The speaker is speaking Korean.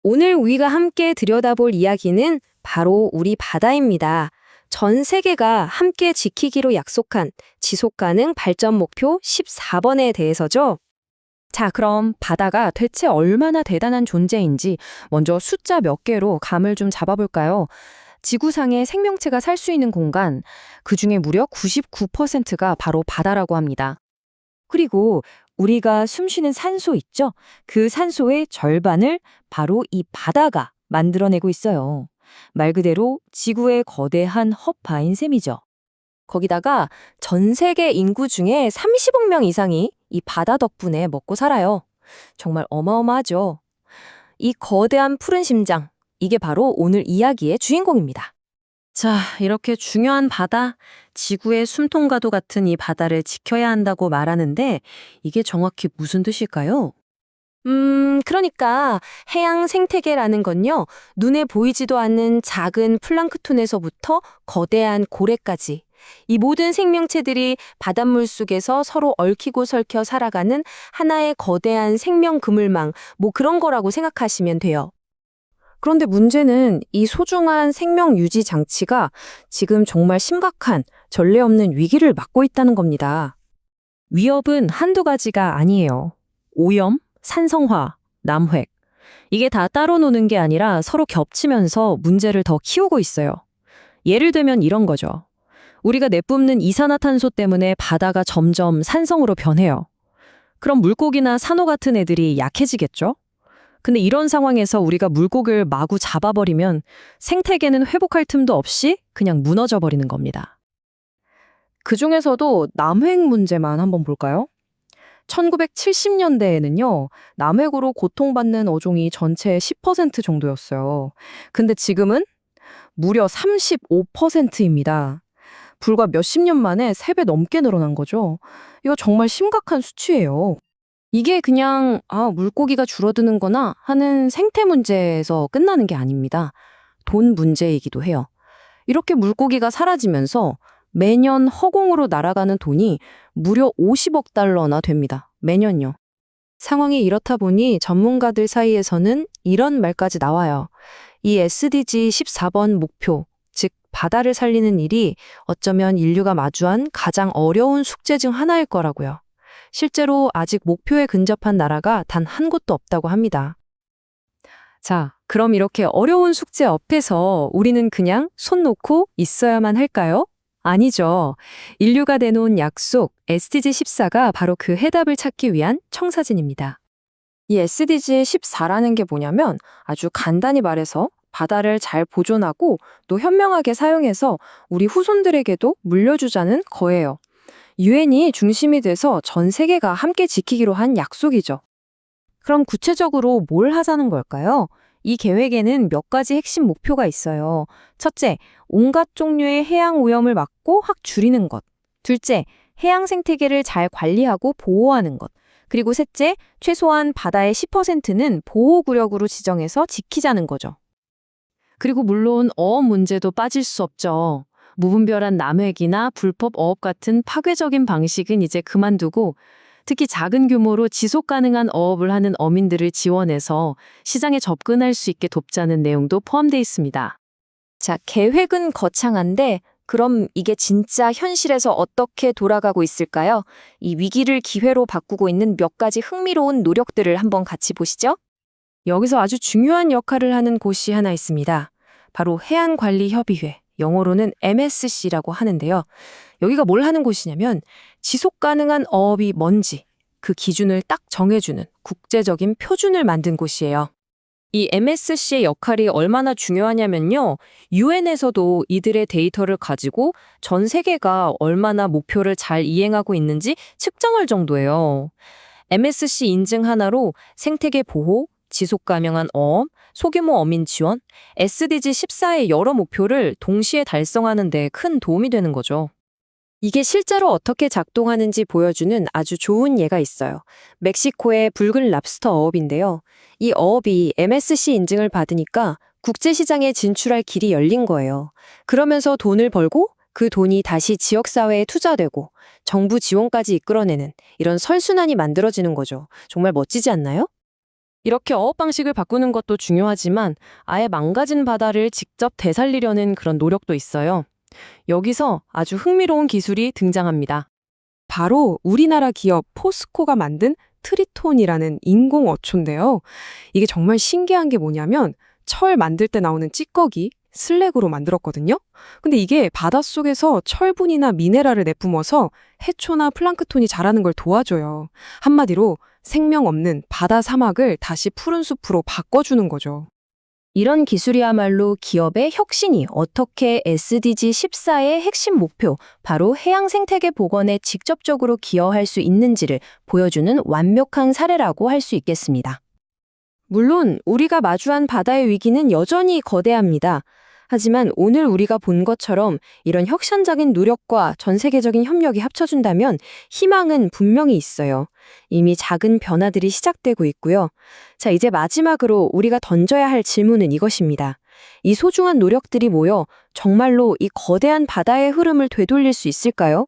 오늘 우리가 함께 들여다볼 이야기는 바로 우리 바다입니다. 전 세계가 함께 지키기로 약속한 지속 가능 발전 목표 14번에 대해서죠. 자, 그럼 바다가 대체 얼마나 대단한 존재인지 먼저 숫자 몇 개로 감을 좀 잡아볼까요? 지구상에 생명체가 살 수 있는 공간, 그중에 무려 99%가 바로 바다라고 합니다. 그리고 우리가 숨쉬는 산소 있죠? 그 산소의 절반을 바로 이 바다가 만들어내고 있어요. 말 그대로 지구의 거대한 허파인 셈이죠. 거기다가 전 세계 인구 중에 30억 명 이상이 이 바다 덕분에 먹고 살아요. 정말 어마어마하죠. 이 거대한 푸른 심장, 이게 바로 오늘 이야기의 주인공입니다. 자, 이렇게 중요한 바다, 지구의 숨통과도 같은 이 바다를 지켜야 한다고 말하는데 이게 정확히 무슨 뜻일까요? 그러니까 해양 생태계라는 건요, 눈에 보이지도 않는 작은 플랑크톤에서부터 거대한 고래까지 이 모든 생명체들이 바닷물 속에서 서로 얽히고 설켜 살아가는 하나의 거대한 생명 그물망, 뭐 그런 거라고 생각하시면 돼요. 그런데 문제는 이 소중한 생명 유지 장치가 지금 정말 심각한 전례 없는 위기를 맞고 있다는 겁니다. 위협은 한두 가지가 아니에요. 오염, 산성화, 남획. 이게 다 따로 노는 게 아니라 서로 겹치면서 문제를 더 키우고 있어요. 예를 들면 이런 거죠. 우리가 내뿜는 이산화탄소 때문에 바다가 점점 산성으로 변해요. 그럼 물고기나 산호 같은 애들이 약해지겠죠? 근데 이런 상황에서 우리가 물고기를 마구 잡아버리면 생태계는 회복할 틈도 없이 그냥 무너져 버리는 겁니다. 그중에서도 남획 문제만 한번 볼까요? 1970년대에는요, 남획으로 고통받는 어종이 전체의 10% 정도였어요. 근데 지금은 무려 35%입니다. 불과 몇십 년 만에 3배 넘게 늘어난 거죠. 이거 정말 심각한 수치예요. 이게 그냥 물고기가 줄어드는 거나 하는 생태 문제에서 끝나는 게 아닙니다. 돈 문제이기도 해요. 이렇게 물고기가 사라지면서 매년 허공으로 날아가는 돈이 무려 50억 달러나 됩니다. 매년요. 상황이 이렇다 보니 전문가들 사이에서는 이런 말까지 나와요. 이 SDG 14번 목표, 즉 바다를 살리는 일이 어쩌면 인류가 마주한 가장 어려운 숙제 중 하나일 거라고요. 실제로 아직 목표에 근접한 나라가 단 한 곳도 없다고 합니다. 자, 그럼 이렇게 어려운 숙제 앞에서 우리는 그냥 손 놓고 있어야만 할까요? 아니죠. 인류가 내놓은 약속 SDG 14가 바로 그 해답을 찾기 위한 청사진입니다. 이 SDG 14라는 게 뭐냐면 아주 간단히 말해서 바다를 잘 보존하고 또 현명하게 사용해서 우리 후손들에게도 물려주자는 거예요. 유엔이 중심이 돼서 전 세계가 함께 지키기로 한 약속이죠. 그럼 구체적으로 뭘 하자는 걸까요? 이 계획에는 몇 가지 핵심 목표가 있어요. 첫째, 온갖 종류의 해양 오염을 막고 확 줄이는 것. 둘째, 해양 생태계를 잘 관리하고 보호하는 것. 그리고 셋째, 최소한 바다의 10%는 보호구역으로 지정해서 지키자는 거죠. 그리고 물론 어업 문제도 빠질 수 없죠. 무분별한 남획이나 불법 어업 같은 파괴적인 방식은 이제 그만두고 특히 작은 규모로 지속 가능한 어업을 하는 어민들을 지원해서 시장에 접근할 수 있게 돕자는 내용도 포함되어 있습니다. 자, 계획은 거창한데 그럼 이게 진짜 현실에서 어떻게 돌아가고 있을까요? 이 위기를 기회로 바꾸고 있는 몇 가지 흥미로운 노력들을 한번 같이 보시죠. 여기서 아주 중요한 역할을 하는 곳이 하나 있습니다. 바로 해안관리협의회, 영어로는 MSC라고 하는데요. 여기가 뭘 하는 곳이냐면 지속 가능한 어업이 뭔지 그 기준을 딱 정해주는 국제적인 표준을 만든 곳이에요. 이 MSC의 역할이 얼마나 중요하냐면요. 유엔에서도 이들의 데이터를 가지고 전 세계가 얼마나 목표를 잘 이행하고 있는지 측정할 정도예요. MSC 인증 하나로 생태계 보호, 지속 가능한 어업, 소규모 어민 지원, SDG 14의 여러 목표를 동시에 달성하는 데 큰 도움이 되는 거죠. 이게 실제로 어떻게 작동하는지 보여주는 아주 좋은 예가 있어요. 멕시코의 붉은 랍스터 어업인데요. 이 어업이 MSC 인증을 받으니까 국제시장에 진출할 길이 열린 거예요. 그러면서 돈을 벌고 그 돈이 다시 지역사회에 투자되고 정부 지원까지 이끌어내는 이런 설순환이 만들어지는 거죠. 정말 멋지지 않나요? 이렇게 어업 방식을 바꾸는 것도 중요하지만 아예 망가진 바다를 직접 되살리려는 그런 노력도 있어요. 여기서 아주 흥미로운 기술이 등장합니다. 바로 우리나라 기업 포스코가 만든 트리톤이라는 인공 어초인데요. 이게 정말 신기한 게 뭐냐면 철 만들 때 나오는 찌꺼기, 슬랙으로 만들었거든요. 근데 이게 바닷속에서 철분이나 미네랄을 내뿜어서 해초나 플랑크톤이 자라는 걸 도와줘요. 한마디로 생명 없는 바다 사막을 다시 푸른 숲으로 바꿔주는 거죠. 이런 기술이야말로 기업의 혁신이 어떻게 SDG 14의 핵심 목표, 바로 해양 생태계 복원에 직접적으로 기여할 수 있는지를 보여주는 완벽한 사례라고 할 수 있겠습니다. 물론 우리가 마주한 바다의 위기는 여전히 거대합니다. 하지만 오늘 우리가 본 것처럼 이런 혁신적인 노력과 전 세계적인 협력이 합쳐준다면 희망은 분명히 있어요. 이미 작은 변화들이 시작되고 있고요. 자, 이제 마지막으로 우리가 던져야 할 질문은 이것입니다. 이 소중한 노력들이 모여 정말로 이 거대한 바다의 흐름을 되돌릴 수 있을까요?